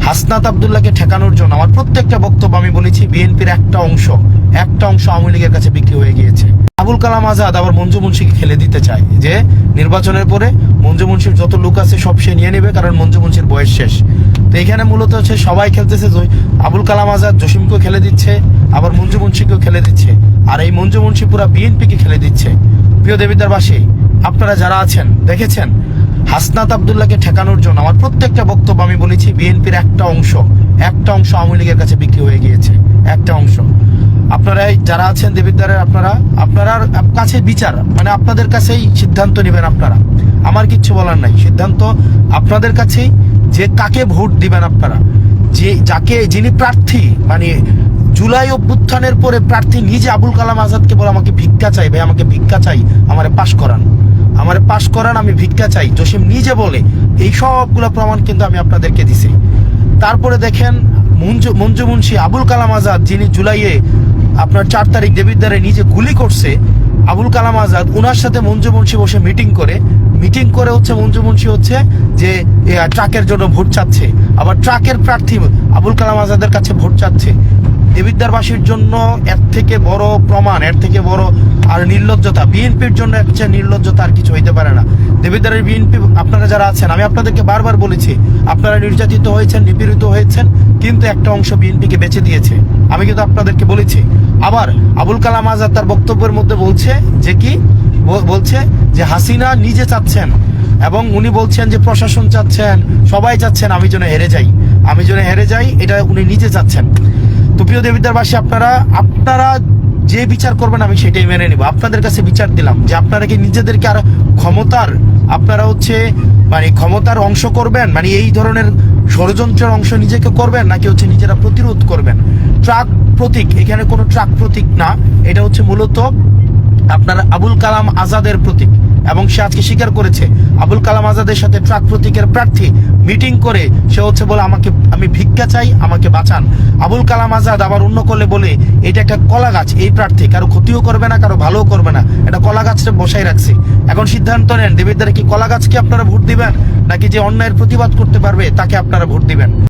হাসনাত আব্দুল্লাহকে ঠেকানোর জন্য আমার প্রত্যেকটা বক্তব্য আমি বলেছি বিএনপির একটা অংশ আওয়ামী লীগের কাছে বিক্রি হয়ে গিয়েছে। আবুল কালাম আজাদ আবার মঞ্জু মুন্সিকে খেলে দিতে চায় যে নির্বাচনের পরে মঞ্জু মুন্সির যত লোক আছে সব সে নিয়ে নেবে, কারণ মঞ্জু মুন্সির বয়স শেষ। তো এখানে মূলত হচ্ছে সবাই খেলতেছে, আবুল কালাম আজাদ জসিমকেও খেলে দিচ্ছে, আবার মঞ্জু মুন্সিকেও খেলে দিচ্ছে, আর এই মঞ্জু মুন্সি পুরা বিএনপিকে খেলে দিচ্ছে। প্রিয় দেবিদ্বারবাসী, আপনারা যারা আছেন দেখেছেন হাসনাত আব্দুল্লাহকে ঠেকানোর জন্য আমার প্রত্যেকটা বক্তব্য আমি বলেছি বিএনপির একটা অংশ আওয়ামী লীগের কাছে বিক্রি হয়ে গিয়েছে। একটা অংশ আপনারা যারা আছেন দেবিদ্বারের আপনার কাছে বিচার, মানে আপনাদের কাছেই সিদ্ধান্ত নেবেন আপনারা। আমার কিচ্ছু বলার নাই, সিদ্ধান্ত আপনাদের কাছেই যে কাকে ভোট দিবেন আপনারা, যিনি প্রার্থী, মানে জুলাই অভ্যুত্থানের পরে প্রার্থী নিজে আবুল কালাম আজাদকে বলে আমাকে ভিক্ষা চাই, ভাই আমাকে ভিক্ষা চাই, আমারে পাশ করান, আমি ভিক্ষা চাই, জসিম নিজে বলে। এই সবগুলো প্রমাণ কিন্তু আমি আপনাদেরকে দিছি। তারপরে দেখেন মঞ্জু মুন্সি আবুল কালাম আজাদ, যিনি জুলাইয়ে আপনার 4 তারিখ দেবিদ্বারে নিজে গুলি করছে, আবুল কালাম আজাদ ওনার সাথে মঞ্জু মুন্সি বসে মিটিং করে হচ্ছে মঞ্জু মুন্সি হচ্ছে যে ট্রাকের জন্য ভোট চাচ্ছে, আবার ট্রাকের প্রার্থী আবুল কালাম আজাদের কাছে ভোট চাচ্ছে। দেবিদ্বারবাসীর জন্য এর থেকে বড় প্রমাণ, এর থেকে বড় আর নির্লজ্জতা, বিএনপির জন্য একটা নির্লজ্জতা আর কিছু হইতে পারে না। দেবিদ্বারের বিএনপি আপনারা যারা আছেন, আমি আপনাদেরকে বারবার বলেছি আপনারা নির্যাতিত হয়েছেন, নিপীড়িত হয়েছেন, কিন্তু একটা অংশ বিএনপিকে বেঁচে দিয়েছে। আমি কিন্তু আপনাদেরকে বলেছি। আবার আবুল কালাম আজাদ তার বক্তব্যের মধ্যে বলছে যে হাসিনা নিজে চাচ্ছেন, এবং উনি বলছেন যে প্রশাসন চাচ্ছেন, সবাই চাচ্ছেন আমি যেন হেরে যাই, এটা উনি নিজে চাচ্ছেন। তো প্রিয় দেবিদ্বারবাসী, আপনারা যে বিচার করবেন আমি সেটাই মেনে নিব। আপনাদের কাছে বিচার দিলাম যে আপনারা কি নিজেদেরকে আর ক্ষমতার অংশ করবেন, মানে এই ধরনের ষড়যন্ত্রের অংশ নিজেকে করবেন, নাকি হচ্ছে নিজেরা প্রতিরোধ করবেন। ট্রাক প্রতীক, এখানে কোনো ট্রাক প্রতীক না, এটা হচ্ছে মূলত আপনার আবুল কালাম আজাদের প্রতীক, এবং সে আজকে স্বীকার করেছে আবুল কালাম আজাদের সাথে ট্রাক প্রতীকের প্রার্থী মিটিং করে সে হচ্ছে বলে আমি ভিক্ষা চাই, আমাকে বাঁচান। আবুল কালাম আজাদ আবার অন্য করলে বলে এটা একটা কলা গাছ, এই প্রার্থী কারো ক্ষতিও করবে না, কারো ভালোও করবে না, এটা কলা গাছটা বসাই রাখছে। এখন সিদ্ধান্ত নেন দেবিদ্বারে কি কলা গাছকে আপনারা ভোট দিবেন, নাকি যে অন্যায়ের প্রতিবাদ করতে পারবে তাকে আপনারা ভোট দিবেন।